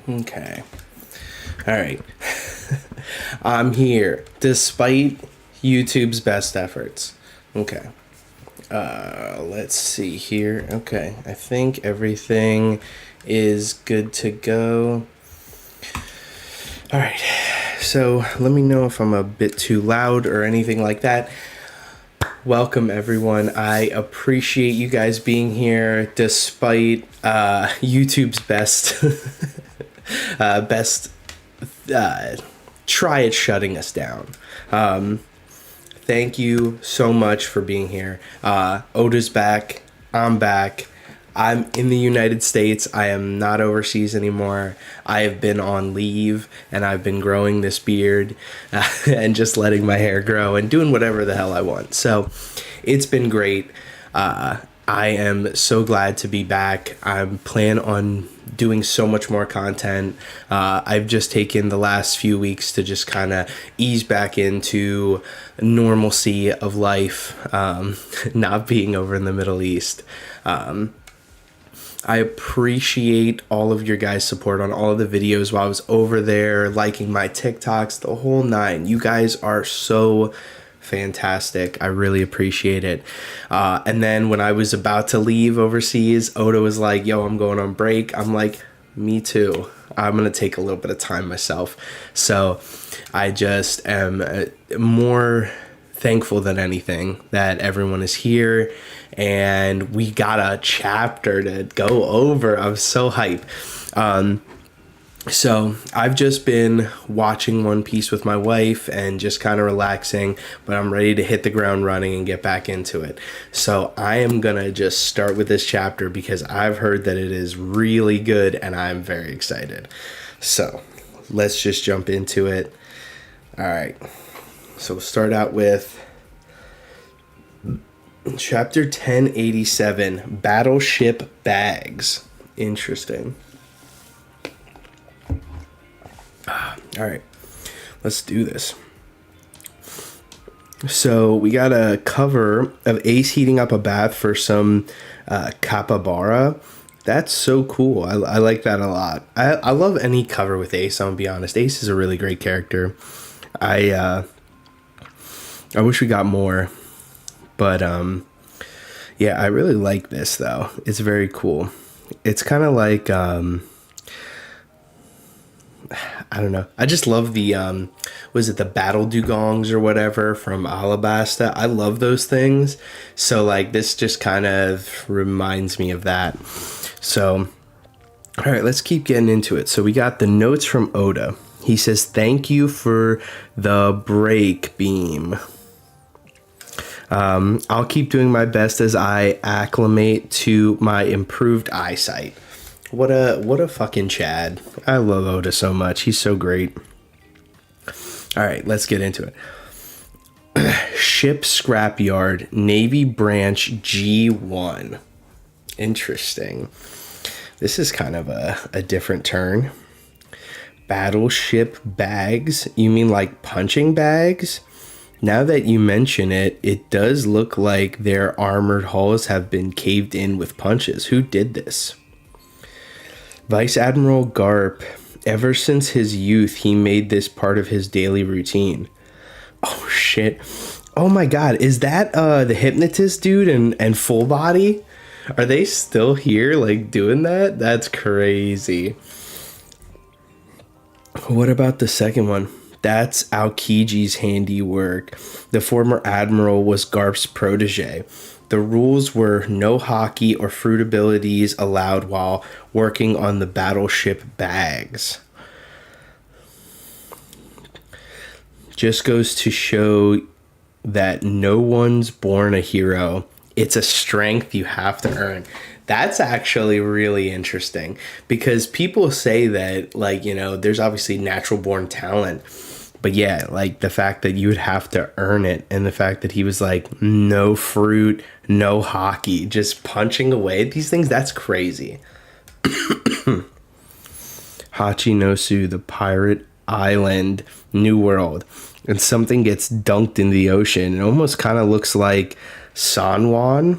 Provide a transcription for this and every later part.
Okay. All right. I'm here despite YouTube's best efforts. Okay. Let's see here. Okay. I think everything is good to go. All right. So let me know if I'm a bit too loud or anything like that. Welcome, everyone. I appreciate you guys being here despite YouTube's best best try at shutting us down. Thank you so much for being here. Oda's back. I'm back. I'm in the United States. I am not overseas anymore. I have been on leave and I've been growing this beard and just letting my hair grow and doing whatever the hell I want. So it's been great. I am so glad to be back. I plan on doing so much more content. I've just taken the last few weeks to just kind of ease back into normalcy of life, not being over in the Middle East. I appreciate all of your guys' support on all of the videos while I was over there, liking my TikToks, the whole nine. You guys are so fantastic. I really appreciate it. And then when I was about to leave overseas, Oda was like, yo, I'm going on break. I'm like, me too. I'm going to take a little bit of time myself. So I just am more thankful than anything that everyone is here and we got a chapter to go over. I'm so hype. So I've just been watching One Piece with my wife and just kind of relaxing, but I'm ready to hit the ground running and get back into it. So I am going to just start with this chapter because I've heard that it is really good and I'm very excited. So let's just jump into it. All right. So we'll start out with Chapter 1087, Battleship Bags. Interesting. All right, let's do this. So we got a cover of Ace heating up a bath for some capybara. That's so cool. I like that a lot. I love any cover with Ace, I'm gonna be honest. Ace is a really great character. I wish we got more. But, yeah, I really like this, though. It's very cool. It's kind of like, I don't know. I just love the, was it the battle dugongs or whatever from Alabasta? I love those things. So, like, this just kind of reminds me of that. So, all right, let's keep getting into it. So, we got the notes from Oda. He says, thank you for the break beam. I'll keep doing my best as I acclimate to my improved eyesight. What a fucking Chad. I love Oda so much. He's so great. All right, let's get into it. Ship Scrapyard, Navy Branch G1. Interesting. This is kind of a different turn. Battleship bags? You mean like punching bags? Now that you mention it, it does look like their armored hulls have been caved in with punches. Who did this? Vice Admiral Garp, ever since his youth, he made this part of his daily routine. Oh, shit. Oh, my God. Is that the hypnotist dude and Full Body? Are they still here, like, doing that? That's crazy. What about the second one? That's Aokiji's handiwork. The former admiral was Garp's protege. The rules were no hockey or fruit abilities allowed while working on the battleship bags. Just goes to show that no one's born a hero. It's a strength you have to earn. That's actually really interesting because people say that, like, you know, there's obviously natural born talent. But yeah, like the fact that you would have to earn it and the fact that he was like, no fruit, no hockey, just punching away at these things, that's crazy. Hachinosu, the pirate island, New World. And something gets dunked in the ocean. It almost kind of looks like Sanwan.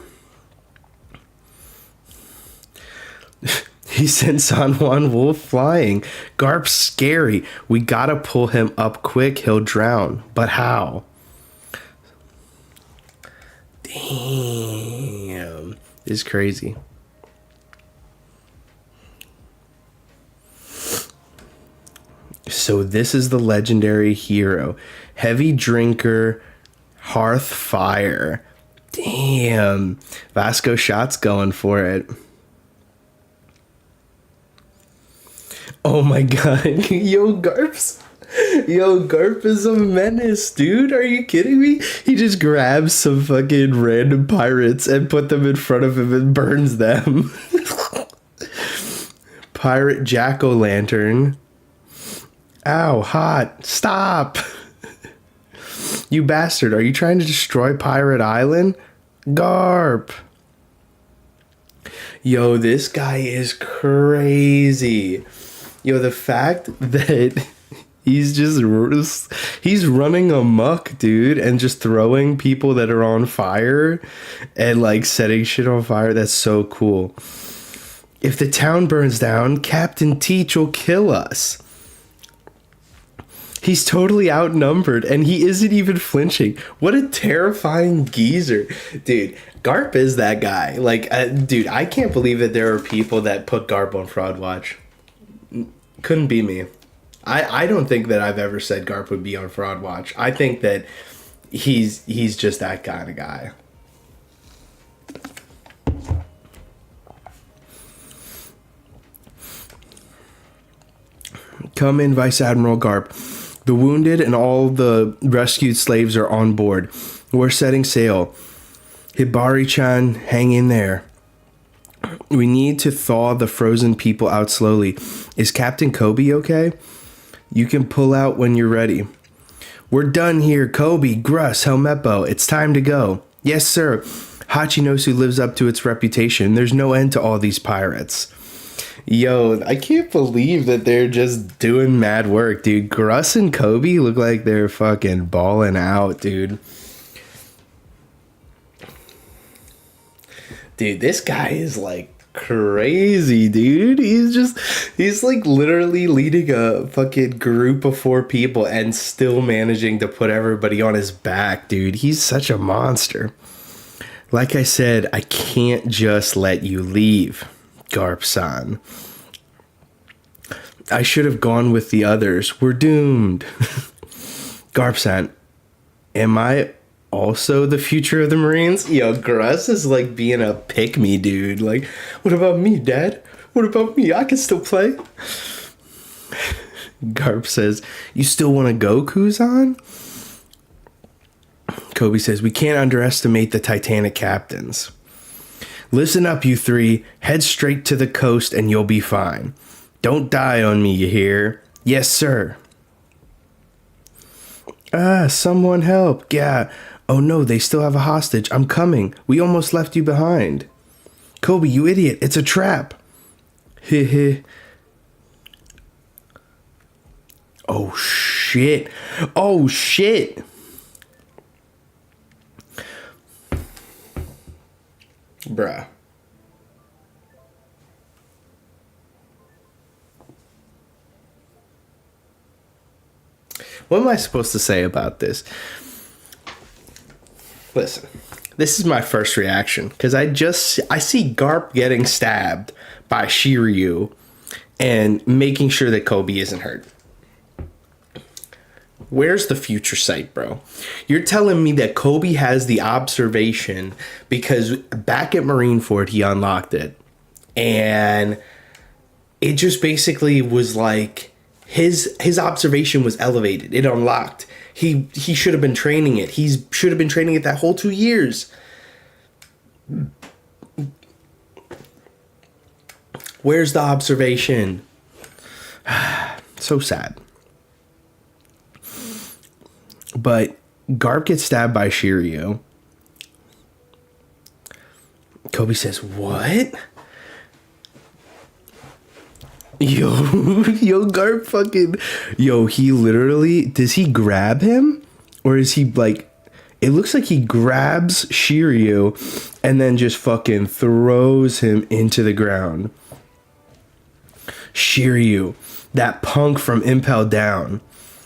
He sent San Juan Wolf flying. Garp's scary. We gotta pull him up quick. He'll drown. But how? Damn. This is crazy. So this is the legendary hero. Heavy drinker, hearth fire. Damn. Vasco Shot's going for it. Oh my god. Garp is a menace, dude. Are you kidding me? He just grabs some fucking random pirates and put them in front of him and burns them. Pirate jack-o'-lantern. Ow, hot. Stop. You bastard. Are you trying to destroy Pirate Island? Garp. Yo, this guy is crazy. Yo, the fact that he's running amok, dude, and just throwing people that are on fire and like setting shit on fire. That's so cool. If the town burns down, Captain Teach will kill us. He's totally outnumbered and he isn't even flinching. What a terrifying geezer. Dude, Garp is that guy. Like, dude, I can't believe that there are people that put Garp on Fraud Watch. Couldn't be me. I don't think that I've ever said Garp would be on Fraud Watch. I think that he's just that kind of guy. Come in, Vice Admiral Garp. The wounded and all the rescued slaves are on board. We're setting sail. Hibari-chan, hang in there. We need to thaw the frozen people out slowly. Is Captain Kobe okay? You can pull out when you're ready. We're done here, Kobe, Gruss, Helmeppo. It's time to go. Yes, sir. Hachinosu lives up to its reputation. There's no end to all these pirates. Yo, I can't believe that they're just doing mad work, dude. Gruss and Kobe look like they're fucking balling out, dude. Dude, this guy is like crazy, dude. He's like literally leading a fucking group of 4 people and still managing to put everybody on his back, dude. He's such a monster. Like I said, I can't just let you leave, Garp-san. I should have gone with the others. We're doomed. Garp-san, am I also the future of the Marines? Yo, Gruss is like being a pick-me dude. Like, what about me, Dad? What about me? I can still play. Garp says, you still want to go, Kuzan? Kobe says, we can't underestimate the Titanic captains. Listen up, you 3. Head straight to the coast and you'll be fine. Don't die on me, you hear? Yes, sir. Someone help. Yeah. Oh no, they still have a hostage. I'm coming. We almost left you behind. Kobe, you idiot. It's a trap. Heh. Oh shit. Oh shit. Bruh. What am I supposed to say about this? Listen, this is my first reaction because I see Garp getting stabbed by Shiryu and making sure that Kobe isn't hurt. Where's the future sight, bro? You're telling me that Kobe has the observation because back at Marineford he unlocked it, and it just basically was like his observation was elevated. It unlocked. He should have been training it. He should have been training it that whole 2 years. Where's the observation? So sad. But Garp gets stabbed by Shiryu. Kobe says, what? Yo, Garp fucking... Yo, he literally... Does he grab him? Or is he like... It looks like he grabs Shiryu and then just fucking throws him into the ground. Shiryu, that punk from Impel Down.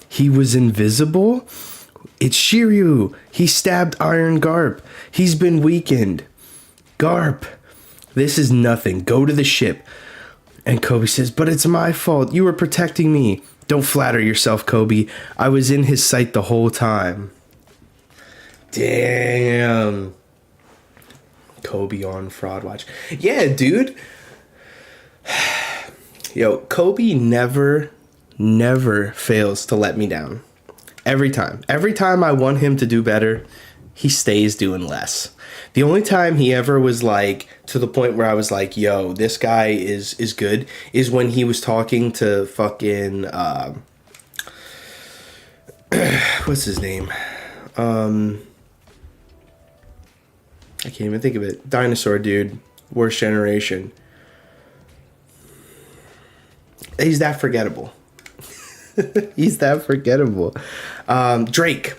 He was invisible? It's Shiryu. He stabbed Iron Garp. He's been weakened. Garp, this is nothing. Go to the ship. And Kobe says, but it's my fault. You were protecting me. Don't flatter yourself, Kobe. I was in his sight the whole time. Damn. Kobe on Fraud Watch. Yeah, dude. Yo, Kobe never fails to let me down. Every time I want him to do better, he stays doing less. The only time he ever was like to the point where I was like, yo, this guy is good, is when he was talking to fucking what's his name? I can't even think of it. Dinosaur dude, Worst Generation. He's that forgettable. He's that forgettable. Drake,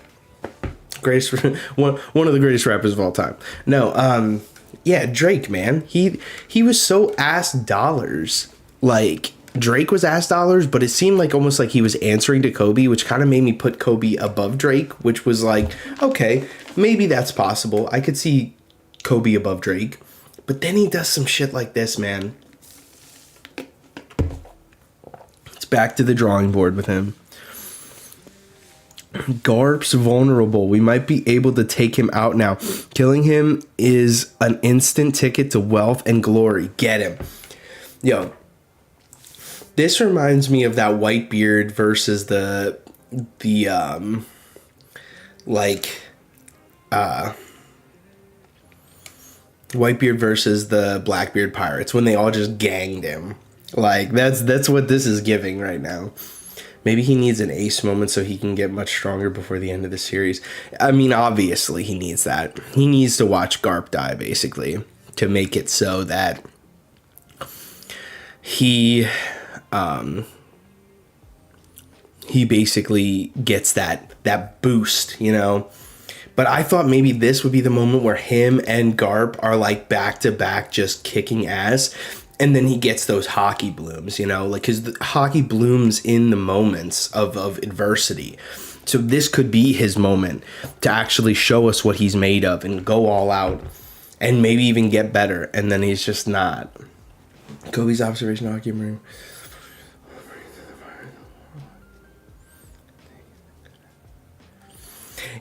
greatest one of the greatest rappers of all time. No, yeah, Drake, man. He was so asked dollars. Like Drake was asked dollars, but it seemed like almost like he was answering to Kobe, which kind of made me put Kobe above Drake, which was like, okay, maybe that's possible. I could see Kobe above Drake, but then he does some shit like this, man. Back to the drawing board with him. Garp's vulnerable. We might be able to take him out now. Killing him is an instant ticket to wealth and glory. Get him. Yo, this reminds me of that Whitebeard versus the Whitebeard versus the Blackbeard pirates when they all just ganged him. Like, that's what this is giving right now. Maybe he needs an ace moment so he can get much stronger before the end of the series. I mean, obviously he needs that. He needs to watch Garp die, basically, to make it so that he basically gets that boost, you know? But I thought maybe this would be the moment where him and Garp are like back to back just kicking ass. And then he gets those hockey blooms, you know, like, because hockey blooms in the moments of adversity. So this could be his moment to actually show us what he's made of and go all out and maybe even get better. And then he's just not. Kobe's observation hockey room.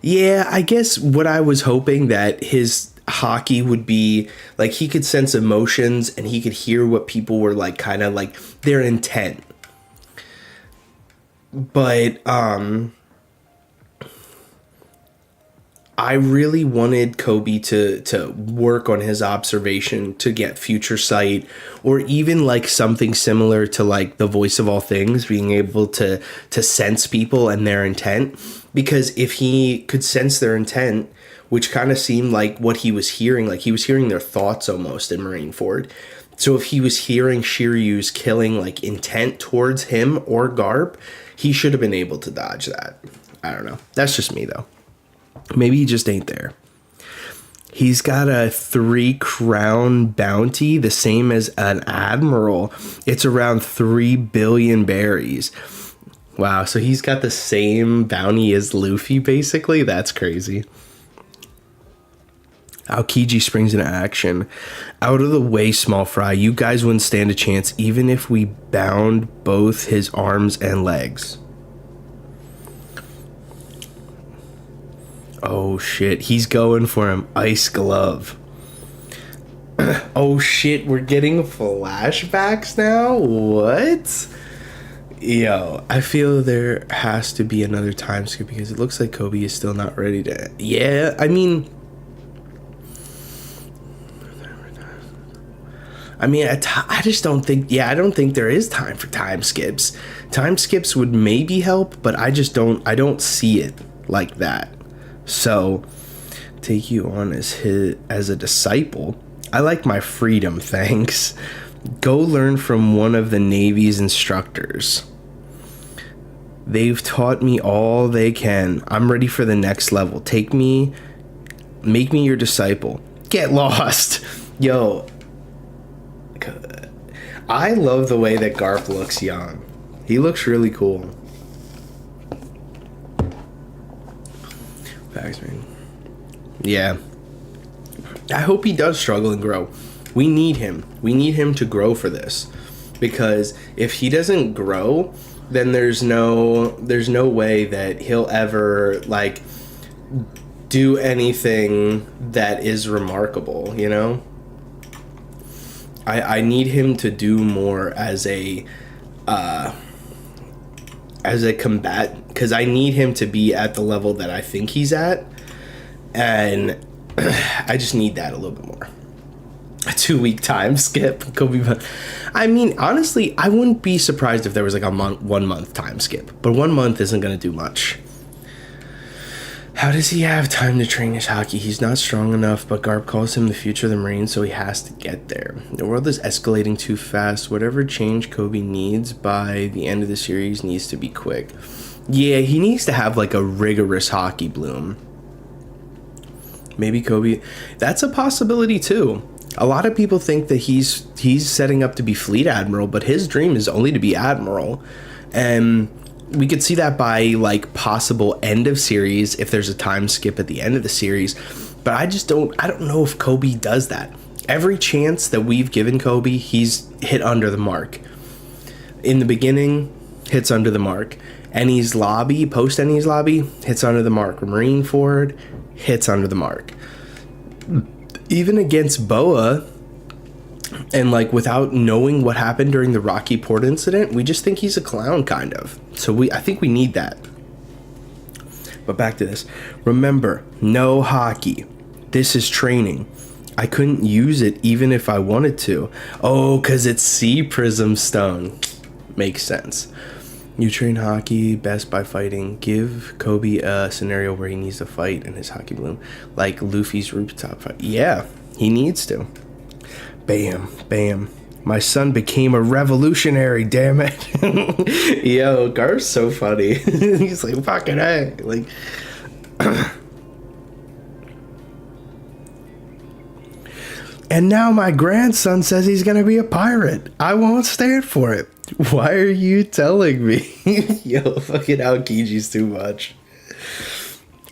Yeah, I guess what I was hoping that his hockey would be like, he could sense emotions and he could hear what people were like, kind of like their intent. But I really wanted Kobe to work on his observation to get future sight, or even like something similar to like the Voice of All Things, being able to sense people and their intent. Because if he could sense their intent, which kind of seemed like what he was hearing, like he was hearing their thoughts almost in Marineford. So if he was hearing Shiryu's killing like intent towards him or Garp, he should have been able to dodge that. I don't know. That's just me though. Maybe he just ain't there. He's got a 3 crown bounty, the same as an admiral. It's around 3 billion berries. Wow, so he's got the same bounty as Luffy, basically? That's crazy. Aokiji springs into action. Out of the way, small fry. You guys wouldn't stand a chance even if we bound both his arms and legs. Oh shit, he's going for him. Ice glove. Oh shit, we're getting flashbacks now? What? Yo, I feel there has to be another time skip because it looks like Kobe is still not ready to... Yeah, I mean, I just don't think... Yeah, I don't think there is time for time skips. Time skips would maybe help, but I don't see it like that. So, take you on as a disciple. I like my freedom, thanks. Go learn from one of the Navy's instructors. They've taught me all they can. I'm ready for the next level. Make me your disciple. Get lost. Yo, I love the way that Garp looks young. He looks really cool. Facts, man. Yeah. I hope he does struggle and grow. We need him. We need him to grow for this. Because if he doesn't grow, then there's no way that he'll ever, like, do anything that is remarkable, you know? I need him to do more as a combat, because I need him to be at the level that I think he's at, and I just need that a little bit more. A 2-week time skip, Kobe. I mean, honestly, I wouldn't be surprised if there was like a 1 month time skip, but 1 month isn't going to do much. How does he have time to train his hockey? He's not strong enough, but Garp calls him the future of the Marines, so he has to get there. The world is escalating too fast. Whatever change Kobe needs by the end of the series needs to be quick. Yeah, he needs to have like a rigorous hockey bloom. Maybe Kobe... That's a possibility too. A lot of people think that he's setting up to be Fleet Admiral, but his dream is only to be Admiral. And we could see that by like possible end of series if there's a time skip at the end of the series. But I don't know if Kobe does that. Every chance that we've given Kobe, he's hit under the mark. In the beginning, hits under the mark. Ennie's lobby, post Ennie's lobby, hits under the mark. Marine Ford, hits under the mark. Even against Boa, and like without knowing what happened during the Rocky Port incident, we just think he's a clown, kind of. So I think we need that. But back to this. Remember, no hockey. This is training. I couldn't use it even if I wanted to. Oh, because it's Sea Prism Stone. Makes sense. You train hockey best by fighting. Give Kobe a scenario where he needs to fight in his hockey bloom. Like Luffy's rooftop fight. Yeah, he needs to. Bam, bam. My son became a revolutionary, damn it. Yo, Gar's so funny. He's like, fucking hey. Like... And now my grandson says he's going to be a pirate. I won't stand for it. Why are you telling me? Yo, fucking Aokiji's too much.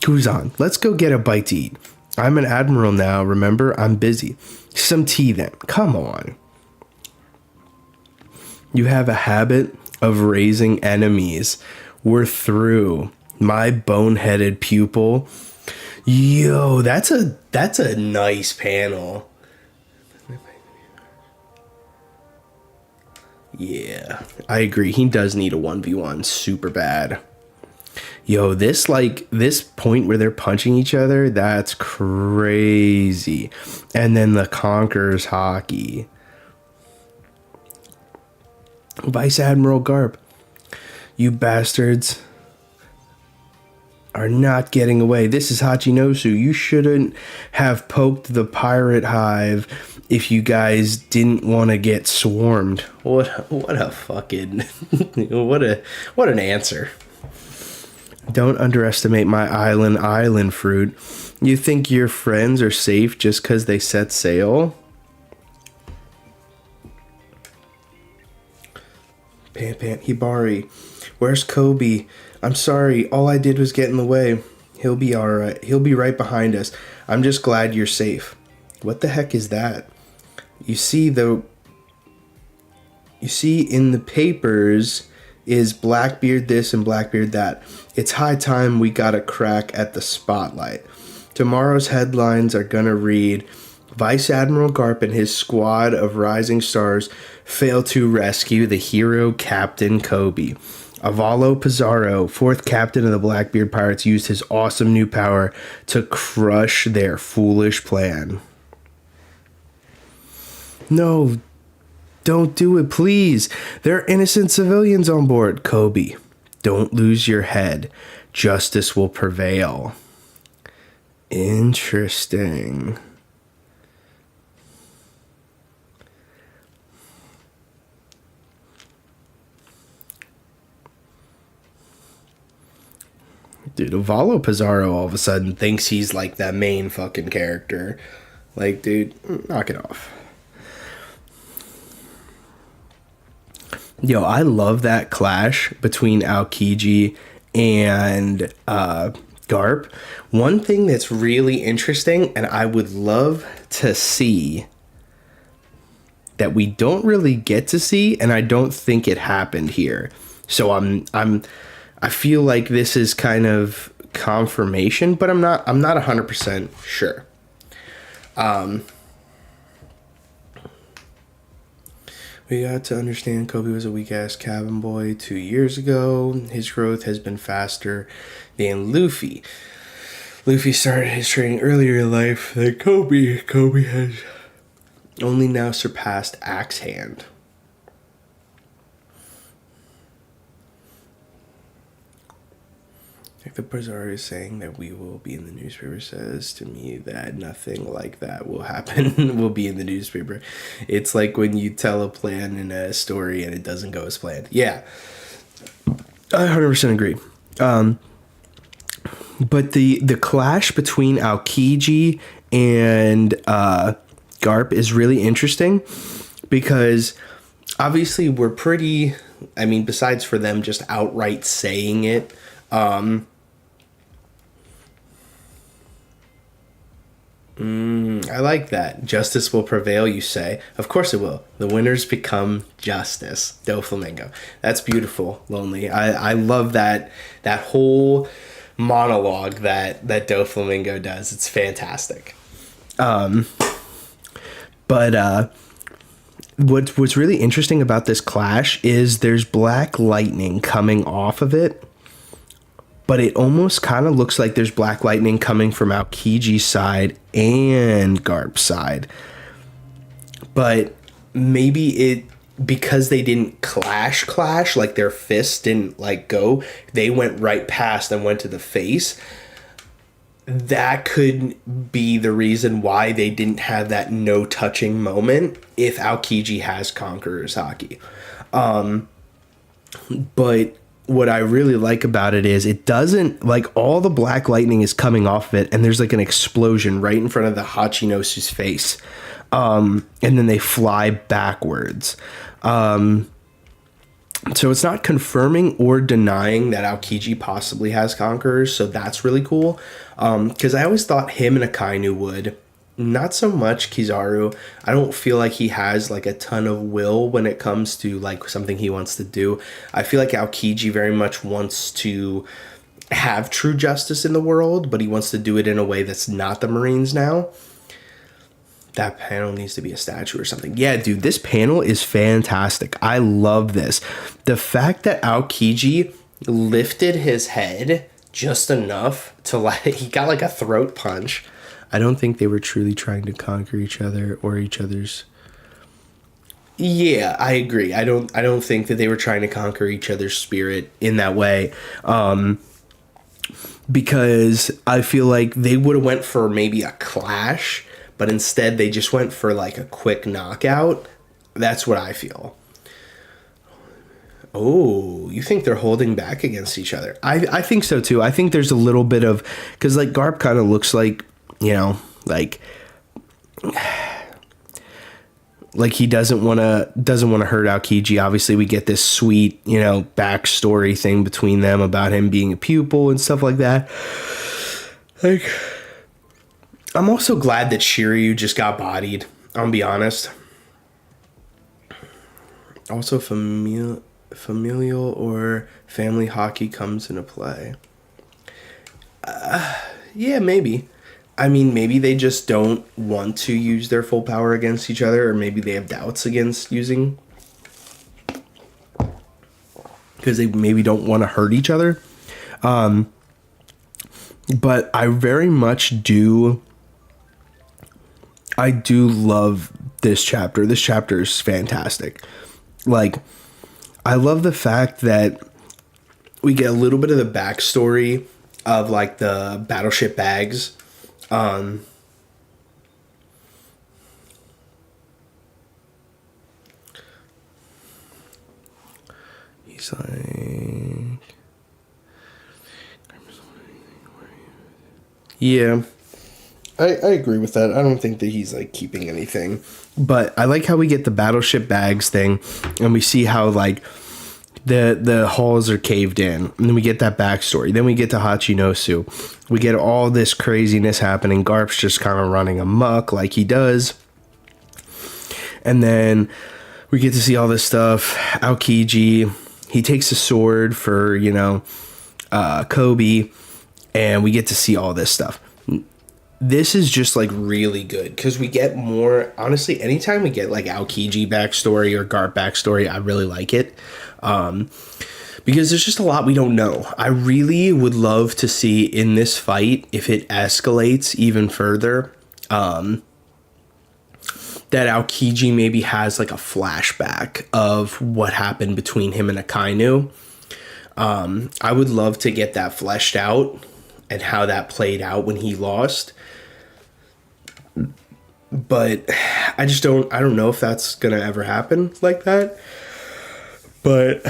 Kuzan, let's go get a bite to eat. I'm an admiral now, remember? I'm busy. Some tea then. Come on. You have a habit of raising enemies. We're through. My boneheaded pupil. Yo, that's a nice panel. Yeah, I agree. He does need a 1v1 super bad. Yo, this point where they're punching each other, that's crazy. And then the Conqueror's hockey. Vice Admiral Garp, you bastards are not getting away. This is Hachinosu. You shouldn't have poked the pirate hive if you guys didn't want to get swarmed. What a fucking what an answer. Don't underestimate my island fruit. You think your friends are safe just because they set sail? Pam Hibari, where's Kobe? I'm sorry, all I did was get in the way. He'll be alright. He'll be right behind us. I'm just glad you're safe. What the heck is that? You see in the papers is Blackbeard this and Blackbeard that. It's high time we got a crack at the spotlight. Tomorrow's headlines are gonna read, Vice Admiral Garp and his squad of rising stars fail to rescue the hero Captain Kobe. Avalo Pizarro, 4th captain of the Blackbeard Pirates, used his awesome new power to crush their foolish plan. No, don't do it, please. There are innocent civilians on board. Kobe, don't lose your head. Justice will prevail. Interesting. Dude, Avalo Pizarro all of a sudden thinks he's like that main fucking character. Like, dude, knock it off. Yo, I love that clash between Aokiji and Garp. One thing that's really interesting, and I would love to see that we don't really get to see, and I don't think it happened here. So I feel like this is kind of confirmation, but I'm not 100% sure. We got to understand Kobe was a weak ass cabin boy 2 years ago. His growth has been faster than Luffy. Luffy started his training earlier in life than Kobe. Kobe has only now surpassed Axe Hand. Like the Bazaar is saying that we will be in the newspaper says to me that nothing like that will happen will be in the newspaper. It's like when you tell a plan in a story and it doesn't go as planned. Yeah, I 100% agree. But the clash between Aokiji and Garp is really interesting because obviously we're pretty, I mean, besides for them just outright saying it, I like that. Justice will prevail, you say. Of course it will. The winners become justice. Doflamingo. That's beautiful, Lonely. I love that whole monologue that Doflamingo does. It's fantastic. But what's really interesting about this clash is there's black lightning coming off of it, but it almost kind of looks like there's black lightning coming from Aokiji's side and Garp's side. But maybe it, because they didn't clash, like their fists didn't like go, they went right past and went to the face. That could be the reason why they didn't have that no touching moment if Aokiji has Conqueror's Haki. But what I really like about it is it doesn't, like, all the black lightning is coming off of it and there's like an explosion right in front of the Hachinosu's face. And then they fly backwards. So it's not confirming or denying that Aokiji possibly has Conquerors, so that's really cool. Because I always thought him and Akainu would. Not so much Kizaru. I don't feel like he has like a ton of will when it comes to like something he wants to do. I feel like Aokiji very much wants to have true justice in the world, but he wants to do it in a way that's not the Marines now. That panel needs to be a statue or something. Yeah, dude, this panel is fantastic. I love this. The fact that Aokiji lifted his head just enough to like, he got like a throat punch. I don't think they were truly trying to conquer each other or each other's. Yeah, I agree. I don't think that they were trying to conquer each other's spirit in that way. Because I feel like they would have went for maybe a clash, but instead they just went for like a quick knockout. That's what I feel. Oh, you think they're holding back against each other? I think so too. I think there's a little bit of, because like Garp kind of looks like, you know, like he doesn't want to hurt Aokiji. Obviously, we get this sweet, you know, backstory thing between them about him being a pupil and stuff like that. Like, I'm also glad that Shiryu just got bodied. I'll be honest. Also, familial or family Haki comes into play. Yeah, maybe. I mean, maybe they just don't want to use their full power against each other, or maybe they have doubts against using, because they maybe don't want to hurt each other. But I very much do. I do love this chapter. This chapter is fantastic. Like, I love the fact that we get a little bit of the backstory of like the battleship bags. He's like, yeah. I agree with that. I don't think that he's like keeping anything. But I like how we get the battleship bags thing, and we see how like the halls are caved in, and then we get that backstory. Then we get to Hachinosu. We get all this craziness happening. Garp's just kind of running amok like he does. And then we get to see all this stuff. Aokiji, he takes a sword for, Kobe, and we get to see all this stuff. This is just like really good because we get more. Honestly, anytime we get like Aokiji backstory or Garp backstory, I really like it, because there's just a lot we don't know. I really would love to see in this fight, if it escalates even further, that Aokiji maybe has like a flashback of what happened between him and Akainu. I would love to get that fleshed out and how that played out when he lost. But I don't know if that's going to ever happen like that. But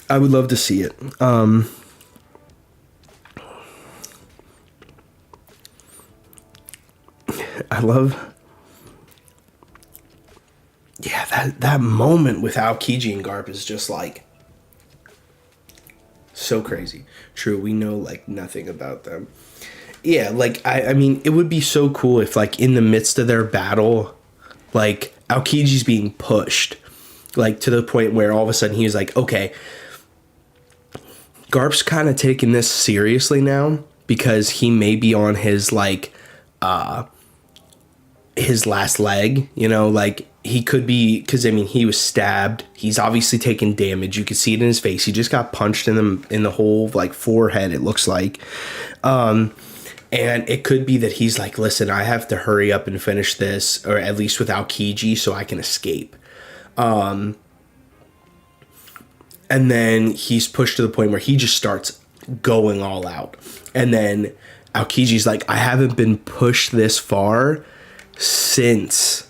I would love to see it. I love... Yeah, that moment with Aokiji and Garp is just like so crazy. True, we know like nothing about them. Yeah, like I mean, it would be so cool if like in the midst of their battle, like Aokiji's being pushed, like to the point where all of a sudden he was like, okay, Garp's kind of taking this seriously now because he may be on his like his last leg, like he could be, because I mean he was stabbed, he's obviously taken damage, you can see it in his face, he just got punched in the whole like forehead, it looks like, and it could be that he's like, listen, I have to hurry up and finish this, or at least with Aokiji, so I can escape. And then he's pushed to the point where he just starts going all out. And then Aokiji's like, I haven't been pushed this far since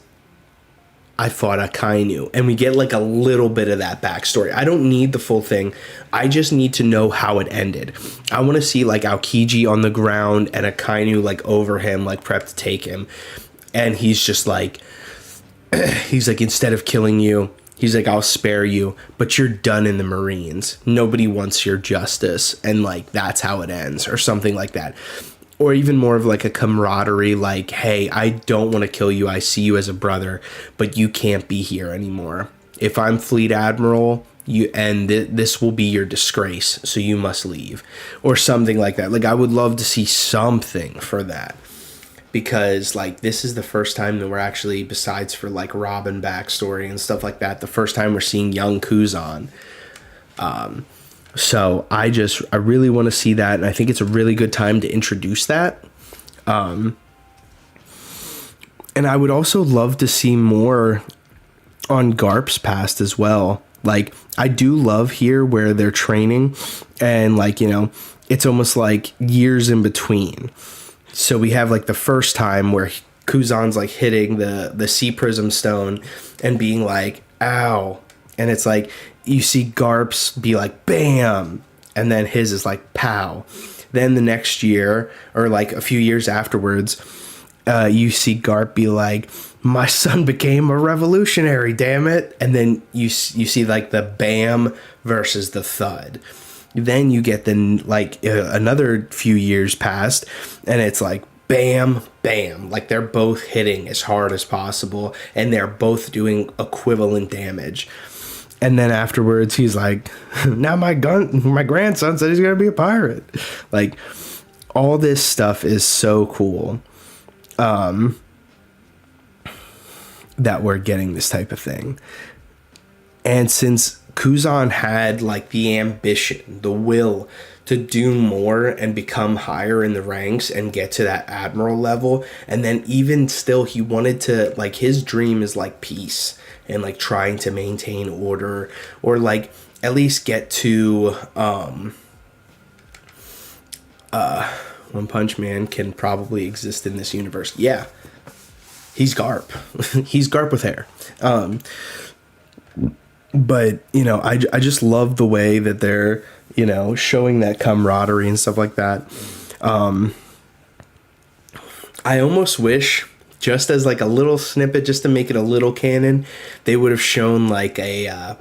I fought Akainu. And we get like a little bit of that backstory. I don't need the full thing. I just need to know how it ended. I want to see like Aokiji on the ground and Akainu like over him, like prepped to take him. And he's just like, he's like, instead of killing you, he's like, I'll spare you, but you're done in the Marines. Nobody wants your justice. And like, that's how it ends, or something like that. Or even more of like a camaraderie, like, hey, I don't want to kill you. I see you as a brother, but you can't be here anymore. If I'm Fleet Admiral, this will be your disgrace, so you must leave. Or something like that. Like, I would love to see something for that. Because, like, this is the first time that we're actually, besides for, like, Robin backstory and stuff like that, the first time we're seeing young Kuzan. So I really want to see that, and I think it's a really good time to introduce that. And I would also love to see more on Garp's past as well. Like, I do love here where they're training, and like, it's almost like years in between. So we have like the first time where Kuzan's like hitting the Sea Prism Stone and being like, ow. And it's like, you see Garp's be like, bam. And then his is like, pow. Then the next year, or like a few years afterwards, you see Garp be like, my son became a revolutionary, damn it. And then you see like the bam versus the thud. Then you get another few years past, and it's like bam, bam. Like they're both hitting as hard as possible, and they're both doing equivalent damage. And then afterwards, he's like, now my grandson said he's going to be a pirate. Like, all this stuff is so cool that we're getting this type of thing. And since Kuzan had, like, the ambition, the will to do more and become higher in the ranks and get to that admiral level, and then even still, he wanted to, like, his dream is, like, peace. And like trying to maintain order, or like at least get to One Punch Man can probably exist in this universe. Yeah, he's Garp. He's Garp with hair. But I just love the way that they're showing that camaraderie and stuff like that. I almost wish, just as like a little snippet, just to make it a little canon, they would have shown like a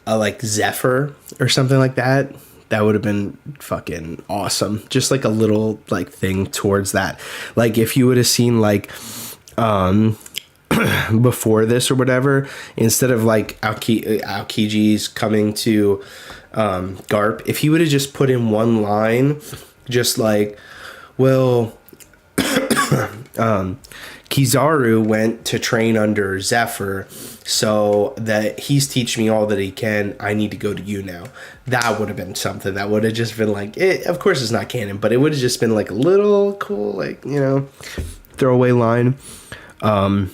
like Zephyr or something like that. That would have been fucking awesome. Just like a little like thing towards that. Like if you would have seen like before this or whatever, instead of like Aokiji's coming to Garp, if he would have just put in one line, just like, well, Kizaru went to train under Zephyr, so that he's teaching me all that he can. I need to go to you now. That would have been something that would have just been like, of course it's not canon, but it would have just been like a little cool, like, you know, throwaway line. But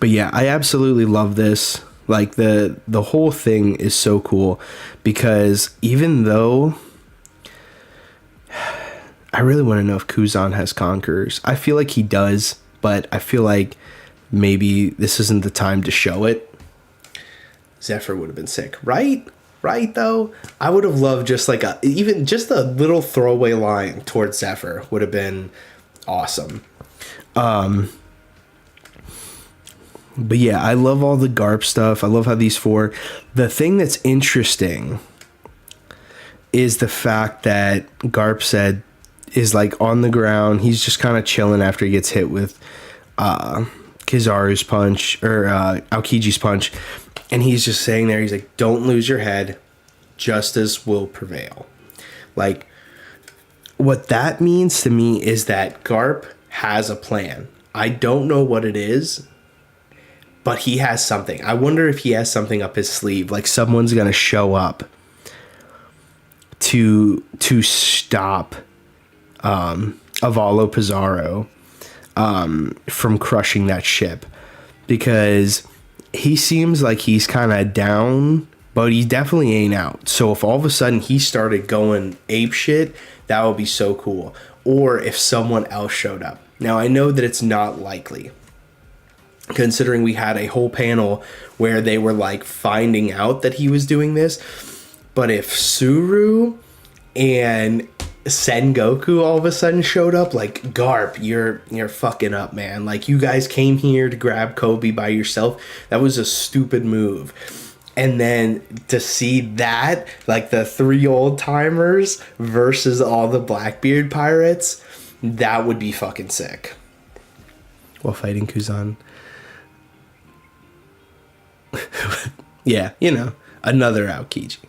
yeah, I absolutely love this. Like the whole thing is so cool, because even though I really want to know if Kuzan has conquerors. I feel like he does, but I feel like maybe this isn't the time to show it. Zephyr would have been sick, right? Right, though? I would have loved just like even just a little throwaway line towards Zephyr would have been awesome. But yeah, I love all the Garp stuff. I love how these four... The thing that's interesting is the fact that Garp said is like on the ground. He's just kind of chilling after he gets hit with Kizaru's punch, or Aokiji's punch. And he's just saying there, he's like, don't lose your head. Justice will prevail. Like, what that means to me is that Garp has a plan. I don't know what it is, but he has something. I wonder if he has something up his sleeve. Like someone's going to show up to stop Avalo Pizarro from crushing that ship, because he seems like he's kind of down, but he definitely ain't out. So if all of a sudden he started going ape shit, that would be so cool. Or if someone else showed up. Now I know that it's not likely, considering we had a whole panel where they were like finding out that he was doing this. But if Suru and Sengoku all of a sudden showed up, like, Garp, you're fucking up, man. Like, you guys came here to grab Kobe by yourself. That was a stupid move. And then to see that, like the 3 old timers versus all the Blackbeard pirates, that would be fucking sick. While fighting Kuzan. Yeah, you know, another Aokiji.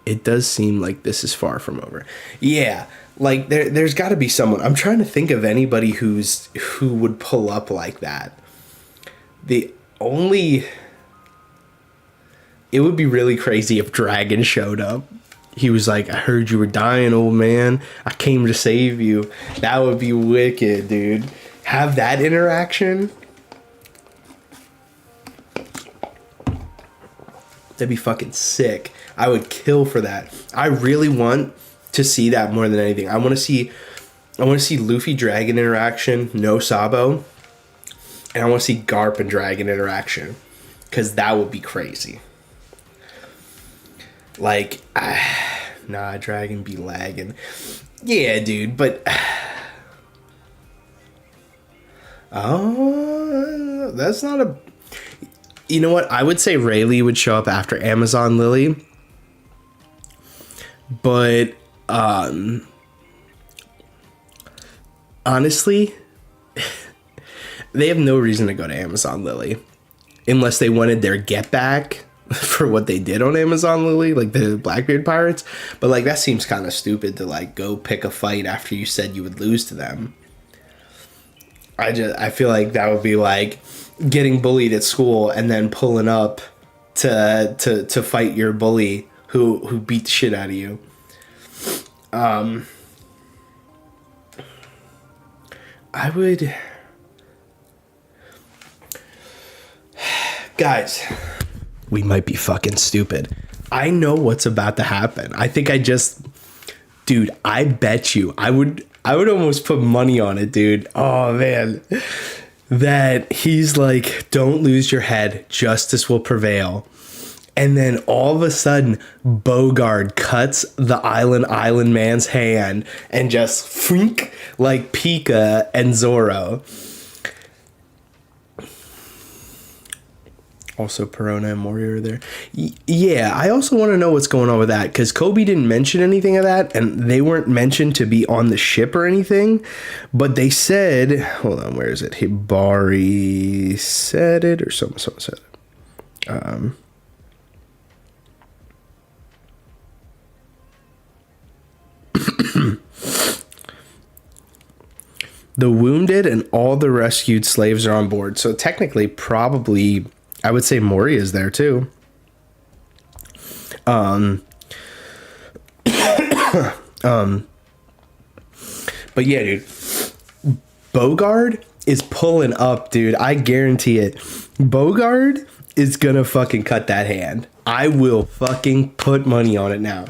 It does seem like this is far from over. Yeah, like there's got to be someone. I'm trying to think of anybody who would pull up like that. It would be really crazy if Dragon showed up. He was like, I heard you were dying, old man. I came to save you. That would be wicked, dude. Have that interaction. That'd be fucking sick. I would kill for that. I really want to see that more than anything. I want to see Luffy Dragon interaction, no Sabo, and I want to see Garp and Dragon interaction, because that would be crazy. Like, nah, Dragon be lagging. Yeah, dude, but oh, that's not a. You know what? I would say Rayleigh would show up after Amazon Lily. But honestly, they have no reason to go to Amazon Lily unless they wanted their get back for what they did on Amazon Lily, like the Blackbeard pirates. But like, that seems kind of stupid to like go pick a fight after you said you would lose to them. I feel like that would be like getting bullied at school and then pulling up to fight your bully who beat the shit out of you. I would... Guys, we might be fucking stupid. I know what's about to happen. I think dude, I bet you, I would almost put money on it, dude. Oh, man. That he's like, don't lose your head. Justice will prevail. And then all of a sudden, Bogard cuts the island man's hand and just frink like Pika and Zoro. Also, Perona and Mori are there. Yeah, I also want to know what's going on with that, because Kobe didn't mention anything of that, and they weren't mentioned to be on the ship or anything. But they said, hold on, where is it? Hibari said it, or someone said it. The wounded and all the rescued slaves are on board. So technically, probably, I would say Mori is there too. But yeah, dude, Bogard is pulling up, dude. I guarantee it. Bogard is gonna fucking cut that hand. I will fucking put money on it now.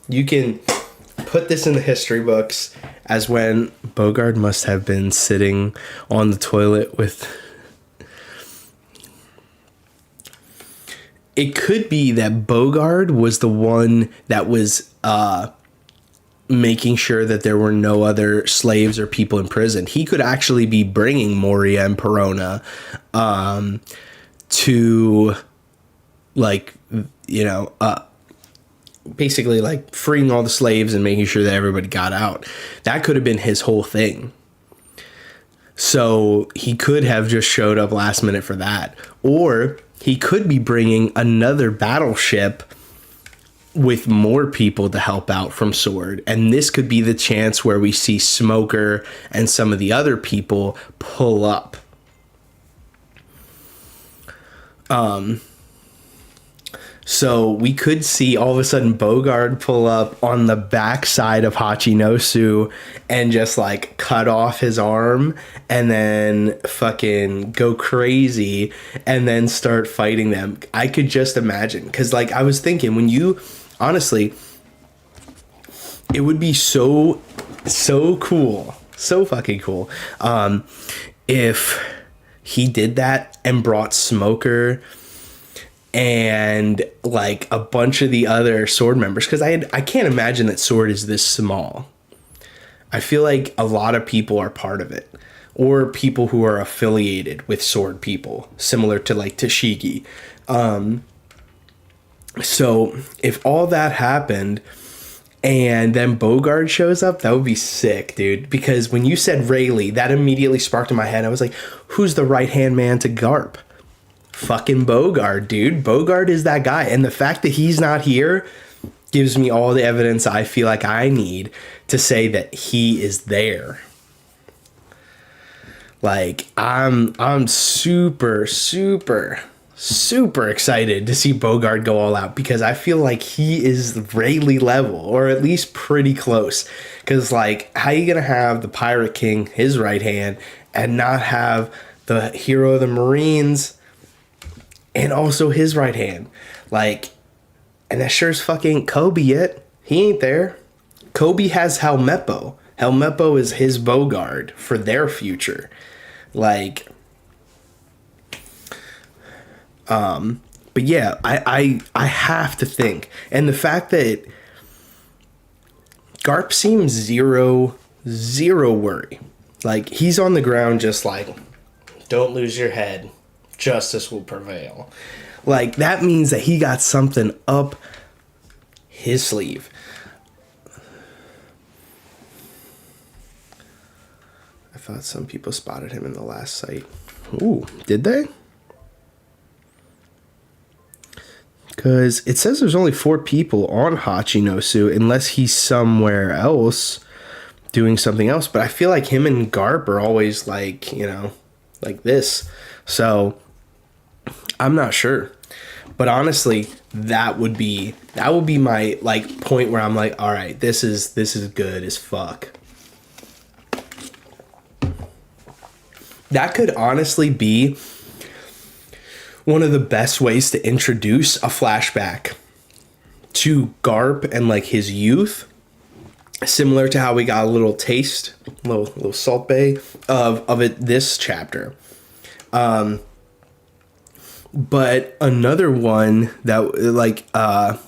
You can put this in the history books as when Bogard must have been sitting on the toilet with... It could be that Bogard was the one that was making sure that there were no other slaves or people in prison. He could actually be bringing Moria and Perona to, like, you know, basically like freeing all the slaves and making sure that everybody got out. That could have been his whole thing. So he could have just showed up last minute for that. Or he could be bringing another battleship with more people to help out from Sword. And this could be the chance where we see Smoker and some of the other people pull up. So we could see all of a sudden Bogard pull up on the backside of Hachinosu and just like cut off his arm and then fucking go crazy and then start fighting them. I could just imagine, because like I was thinking, when you honestly, it would be so cool, so fucking cool, if he did that and brought Smoker and like a bunch of the other Sword members, because I can't imagine that Sword is this small. I feel like a lot of people are part of it, or people who are affiliated with Sword people, similar to like Tashigi. So if all that happened and then Bogard shows up, that would be sick, dude. Because when you said Rayleigh, that immediately sparked in my head. I was like, who's the right-hand man to Garp? Fucking Bogard, dude. Bogard is that guy. And the fact that he's not here gives me all the evidence I feel like I need to say that he is there. Like, I'm super excited to see Bogard go all out, because I feel like he is Rayleigh level, or at least pretty close. Because, like, how you gonna have the Pirate King, his right hand, and not have the hero of the Marines and also his right hand? Like, and that sure as fucking Kobe yet. He ain't there. Kobe has Helmeppo. Helmeppo is his Bogard for their future. Like, but yeah, I have to think. And the fact that Garp seems zero worry. Like, he's on the ground just like, don't lose your head. Justice will prevail. Like, that means that he got something up his sleeve. I thought some people spotted him in the last sight. Ooh, did they? Because it says there's only 4 people on Hachinosu, unless he's somewhere else doing something else. But I feel like him and Garp are always like, you know, like this. So I'm not sure. But honestly, that would be my like point where I'm like, all right, this is good as fuck. That could honestly be one of the best ways to introduce a flashback to Garp and like his youth, similar to how we got a little taste, little salt bay of it this chapter. But another one that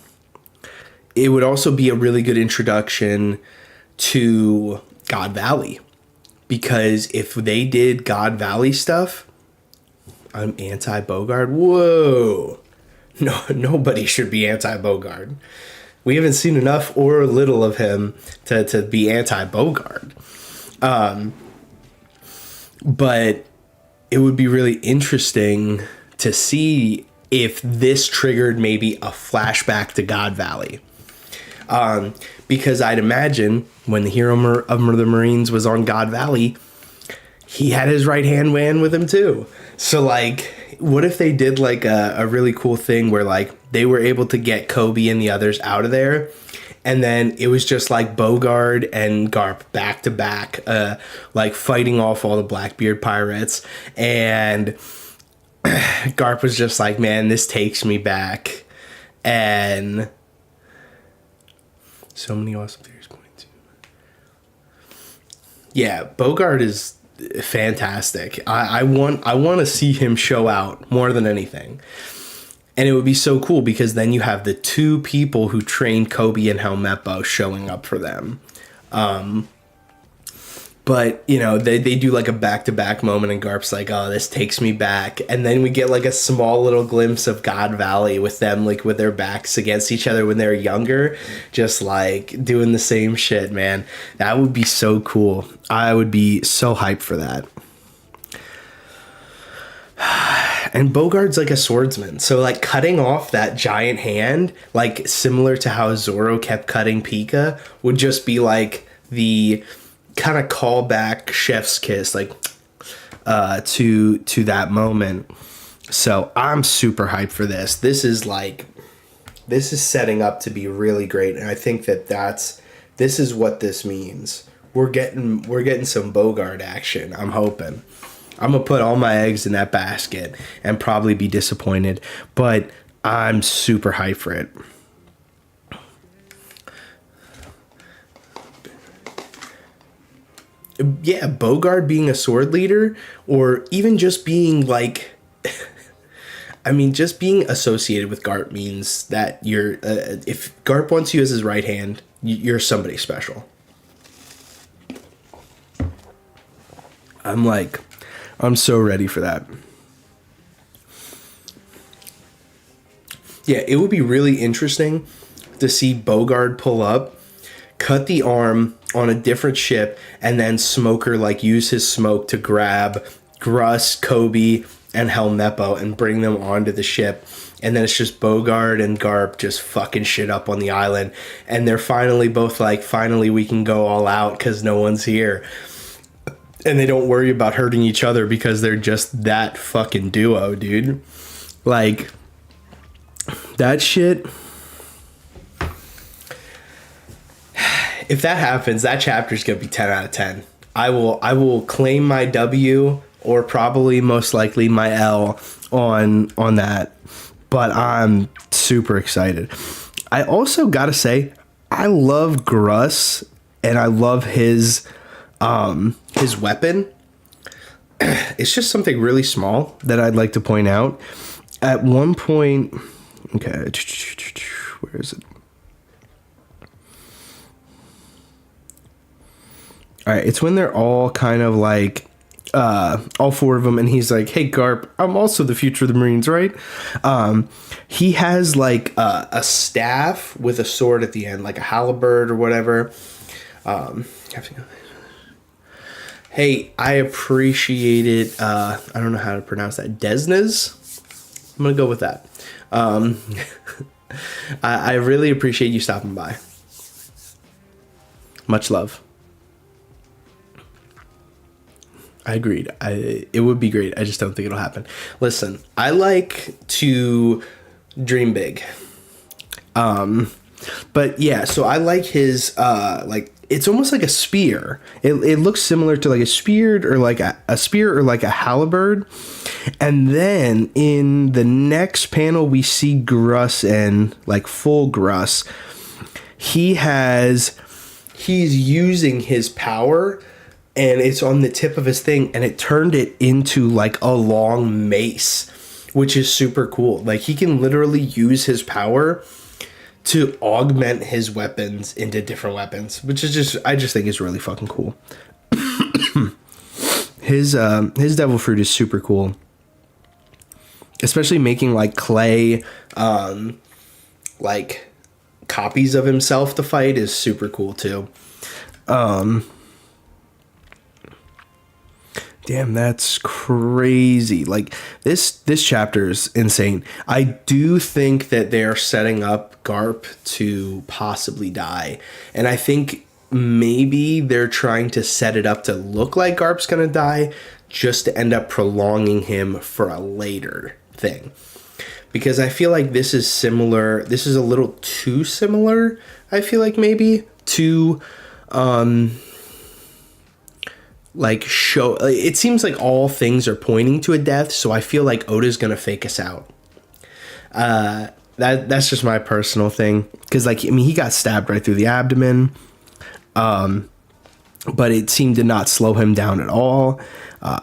it would also be a really good introduction to God Valley, because if they did God Valley stuff, I'm anti Bogard. Whoa, no, nobody should be anti Bogard. We haven't seen enough or little of him to be anti Bogard. But it would be really interesting to see if this triggered maybe a flashback to God Valley. Because I'd imagine when the hero of the Marines was on God Valley, he had his right hand man with him too. So like, what if they did like a really cool thing where like they were able to get Kobe and the others out of there, and then it was just like Bogard and Garp back to back, like fighting off all the Blackbeard pirates, and Garp was just like, man, this takes me back. And so many awesome theories pointing to. Yeah, Bogard is fantastic. I want to see him show out more than anything. And it would be so cool because then you have the two people who trained Kobe and Helmeppo showing up for them. But, you know, they do like a back-to-back moment and Garp's like, oh, this takes me back. And then we get like a small little glimpse of God Valley with them like with their backs against each other when they're younger, just like doing the same shit, man. That would be so cool. I would be so hyped for that. And Bogard's like a swordsman. So like cutting off that giant hand, like similar to how Zoro kept cutting Pika, would just be like the kind of callback chef's kiss, like to that moment. So I'm super hyped for this. This is setting up to be really great, and I think this is what this means. We're getting some Bogard action. I'm hoping. I'm gonna put all my eggs in that basket and probably be disappointed, but I'm super hyped for it. Yeah, Bogard being a sword leader, or even just being like, I mean, just being associated with Garp means that you're, if Garp wants you as his right hand, you're somebody special. I'm so ready for that. Yeah, it would be really interesting to see Bogard pull up, cut the arm on a different ship, and then Smoker like use his smoke to grab Gruss, Kobe, and Helmeppo and bring them onto the ship. And then it's just Bogard and Garp just fucking shit up on the island. And they're finally both like, finally we can go all out because no one's here. And they don't worry about hurting each other because they're just that fucking duo, dude. Like, that shit. If that happens, that chapter's gonna be 10 out of 10. I will claim my W, or probably most likely my L on that. But I'm super excited. I also gotta say, I love Gruss and I love his weapon. It's just something really small that I'd like to point out. At one point, okay, where is it? All right, it's when they're all kind of like, all four of them, and he's like, hey, Garp, I'm also the future of the Marines, right? He has like a staff with a sword at the end, like a halberd or whatever. Hey, I appreciate it. I don't know how to pronounce that. Desnes? I'm going to go with that. I really appreciate you stopping by. Much love. I agreed. It would be great. I just don't think it'll happen. Listen, I like to dream big. But yeah, so I like his, like, it's almost like a spear. It looks similar to like a spear or like a spear or like a halberd. And then in the next panel, we see Gruss and like full Gruss. He's using his power, and it's on the tip of his thing, and it turned it into like a long mace. which is super cool. Like, he can literally use his power to augment his weapons into different weapons, which is just, I just think is really fucking cool. His devil fruit is super cool, especially making like clay, like copies of himself to fight is super cool too. Damn, that's crazy. Like, this chapter is insane. I do think that they're setting up Garp to possibly die. And I think maybe they're trying to set it up to look like Garp's gonna die, just to end up prolonging him for a later thing. Because I feel like this is similar. This is a little too similar, I feel like, maybe, to... like, show, it seems like all things are pointing to a death, so I feel like Oda's gonna fake us out. That's just my personal thing, because, like, I mean, he got stabbed right through the abdomen, but it seemed to not slow him down at all,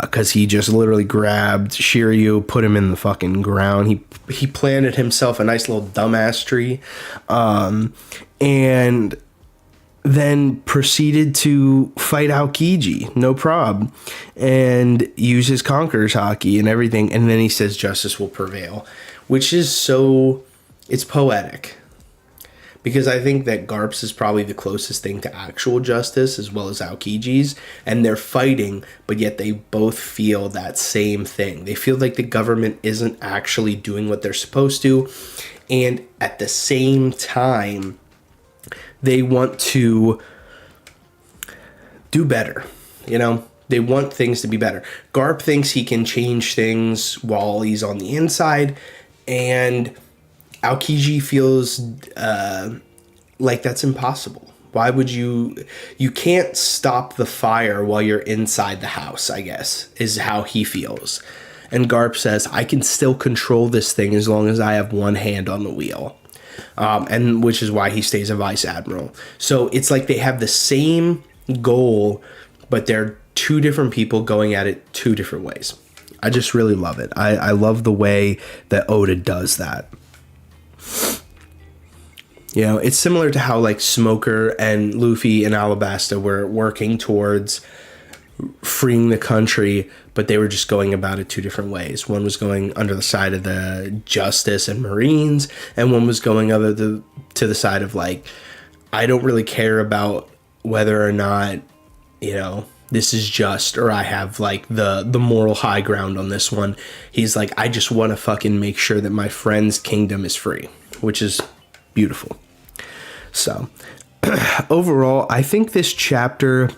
because he just literally grabbed Shiryu, put him in the fucking ground. He planted himself a nice little dumbass tree, and then proceeded to fight Aokiji, no prob, and use his Conqueror's Haki and everything. And then he says justice will prevail, which is so, it's poetic. Because I think that Garp's is probably the closest thing to actual justice, as well as Aokiji's. And they're fighting, but yet they both feel that same thing. They feel like the government isn't actually doing what they're supposed to. And at the same time, they want to do better, you know? They want things to be better. Garp thinks he can change things while he's on the inside, and Aokiji feels like that's impossible. Why would you can't stop the fire while you're inside the house, I guess, is how he feels. And Garp says, I can still control this thing as long as I have one hand on the wheel. And which is why he stays a vice admiral. So it's like they have the same goal, but they're two different people going at it two different ways. I just really love it. I love the way that Oda does that. You know, it's similar to how like Smoker and Luffy and Alabasta were working towards freeing the country, but they were just going about it two different ways. One was going under the side of the justice and Marines, and one was going to the side of like, I don't really care about whether or not, you know, this is just, or I have like the moral high ground on this one. He's like, I just want to fucking make sure that my friend's kingdom is free, which is beautiful. So overall, I think this chapter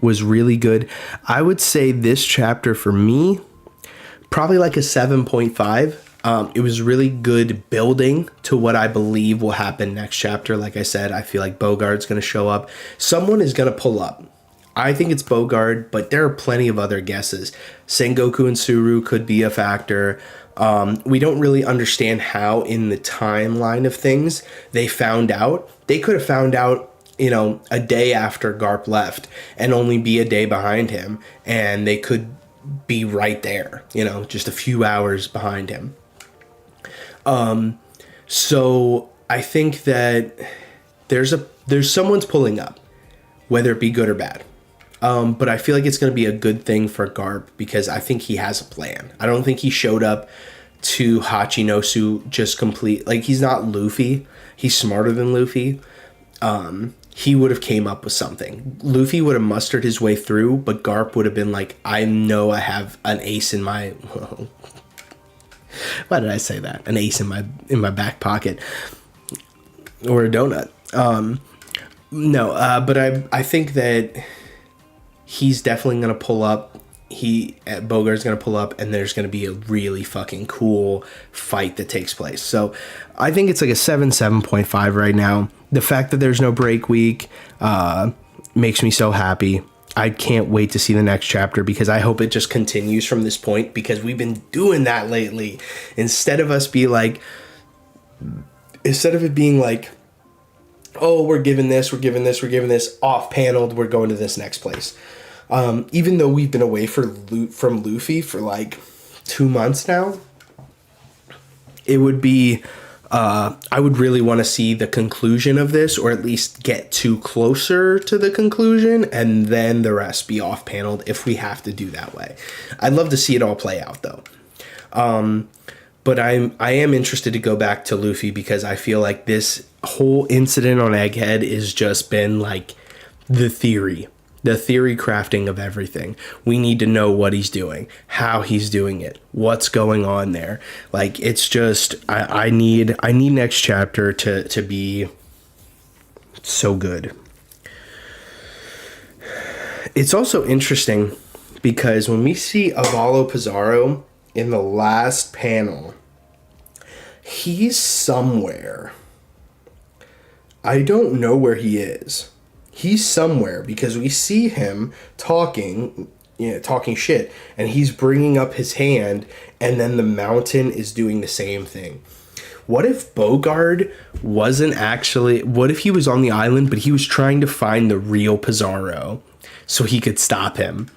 was really good. I would say this chapter for me, probably like a 7.5. It was really good building to what I believe will happen next chapter. Like I said, I feel like Bogart's going to show up. Someone is going to pull up. I think it's Bogart, but there are plenty of other guesses. Sengoku and Suru could be a factor. We don't really understand how in the timeline of things they found out. They could have found out, you know, a day after Garp left and only be a day behind him, and they could be right there, you know, just a few hours behind him. So I think that there's someone's pulling up, whether it be good or bad. But I feel like it's going to be a good thing for Garp because I think he has a plan. I don't think he showed up to Hachinosu just complete, like, he's not Luffy. He's smarter than Luffy. He would have came up with something. Luffy would have mustered his way through, but Garp would have been like, I know I have an ace in my... Why did I say that? An ace in my back pocket. Or a donut. But I think that he's definitely going to pull up. Bogart's going to pull up, and there's going to be a really fucking cool fight that takes place. So I think it's like a 7.5 right now. The fact that there's no break week makes me so happy. I can't wait to see the next chapter because I hope it just continues from this point, because we've been doing that lately. Instead of it being like, oh, we're giving this, off-paneled, we're going to this next place. Even though we've been away from Luffy for like 2 months now, it would be, I would really want to see the conclusion of this, or at least get to closer to the conclusion, and then the rest be off paneled if we have to do that way. I'd love to see it all play out though. But I am interested to go back to Luffy, because I feel like this whole incident on Egghead has just been like the theory crafting of everything. We need to know what he's doing, how he's doing it, what's going on there. Like, it's just, I need next chapter to be so good. It's also interesting because when we see Avalo Pizarro in the last panel, he's somewhere. I don't know where he is. He's somewhere, because we see him talking shit, and he's bringing up his hand, and then the mountain is doing the same thing. What if Bogard wasn't actually... What if he was on the island, but he was trying to find the real Pizarro so he could stop him?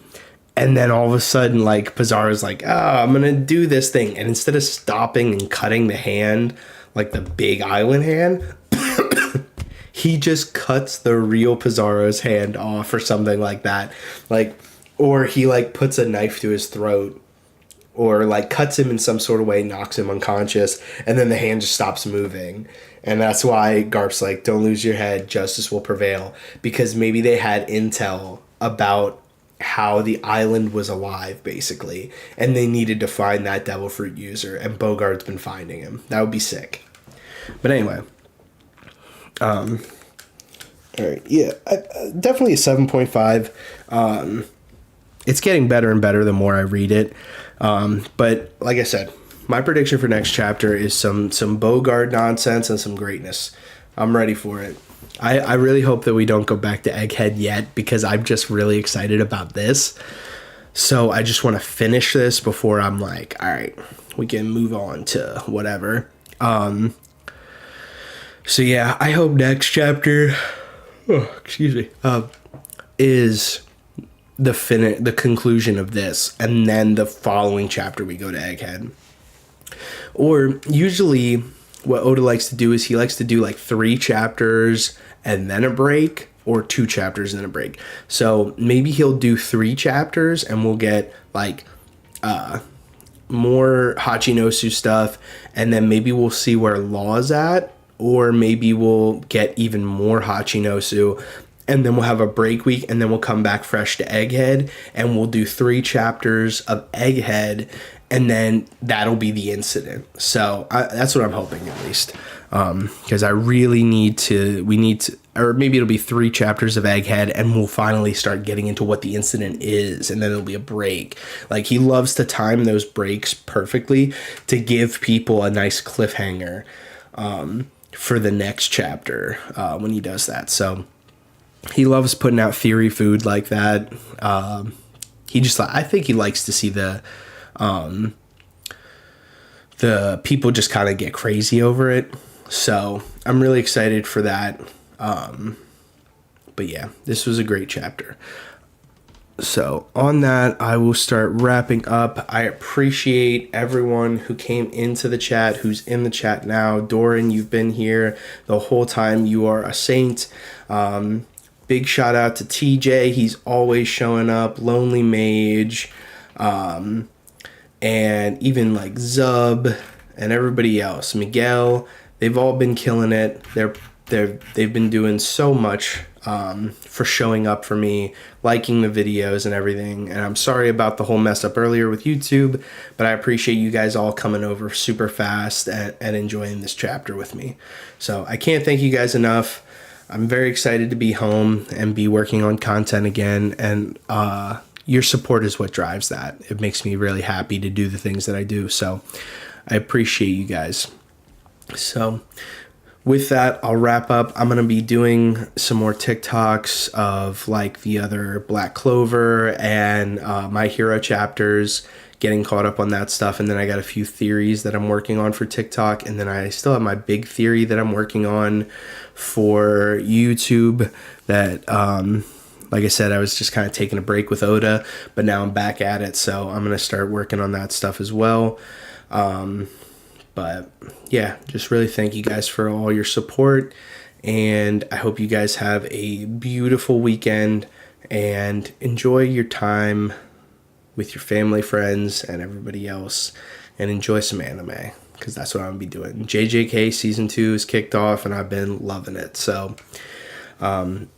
And then all of a sudden, like, Pizarro's like, I'm going to do this thing. And instead of stopping and cutting the hand, like the big island hand... he just cuts the real Pizarro's hand off or something like that. Like, or he like puts a knife to his throat, or like cuts him in some sort of way, knocks him unconscious, and then the hand just stops moving. And that's why Garp's like, don't lose your head, justice will prevail. Because maybe they had intel about how the island was alive, basically. And they needed to find that devil fruit user, and Bogard's been finding him. That would be sick. But anyway... all right, yeah, definitely a 7.5. It's getting better and better the more I read it. But like I said, my prediction for next chapter is some Bogard nonsense and some greatness. I'm ready for it. I really hope that we don't go back to Egghead yet, because I'm just really excited about this. So I just want to finish this before I'm like, all right, we can move on to whatever. So yeah, I hope next chapter, is the conclusion of this, and then the following chapter we go to Egghead. Or usually, what Oda likes to do is he likes to do like 3 chapters and then a break, or 2 chapters and then a break. So maybe he'll do 3 chapters, and we'll get like more Hachinosu stuff, and then maybe we'll see where Law's at. Or maybe we'll get even more Hachinosu, and then we'll have a break week, and then we'll come back fresh to Egghead, and we'll do 3 chapters of Egghead, and then that'll be the incident. So that's what I'm hoping, at least, because I really need to, or maybe it'll be 3 chapters of Egghead, and we'll finally start getting into what the incident is, and then it'll be a break. Like, he loves to time those breaks perfectly to give people a nice cliffhanger for the next chapter when he does that. So he loves putting out theory food like that. I think he likes to see the people just kind of get crazy over it. So I'm really excited for that. But yeah, this was a great chapter. So on that, I will start wrapping up. I appreciate everyone who came into the chat, who's in the chat now. Doran, you've been here the whole time. You are a saint. Big shout out to TJ. He's always showing up. Lonely Mage. And even like Zub and everybody else. Miguel. They've all been killing it. They've been doing so much for showing up for me, liking the videos and everything. And I'm sorry about the whole mess up earlier with YouTube, but I appreciate you guys all coming over super fast and enjoying this chapter with me. So I can't thank you guys enough. I'm very excited to be home and be working on content again. And your support is what drives that. It makes me really happy to do the things that I do. So I appreciate you guys. So with that, I'll wrap up. I'm going to be doing some more TikToks of like the other Black Clover and My Hero chapters, getting caught up on that stuff. And then I got a few theories that I'm working on for TikTok. And then I still have my big theory that I'm working on for YouTube that, like I said, I was just kind of taking a break with Oda, but now I'm back at it. So I'm going to start working on that stuff as well. But yeah, just really thank you guys for all your support. And I hope you guys have a beautiful weekend and enjoy your time with your family, friends, and everybody else. And enjoy some anime, because that's what I'm going to be doing. JJK Season 2 is kicked off, and I've been loving it. So, but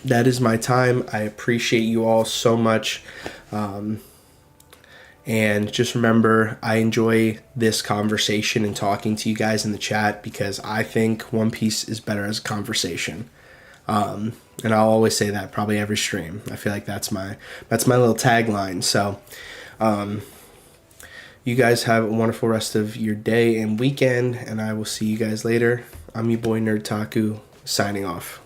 that is my time. I appreciate you all so much. And just remember, I enjoy this conversation and talking to you guys in the chat, because I think One Piece is better as a conversation. And I'll always say that probably every stream. I feel like that's my little tagline. So, you guys have a wonderful rest of your day and weekend, and I will see you guys later. I'm your boy Nerdtaku, signing off.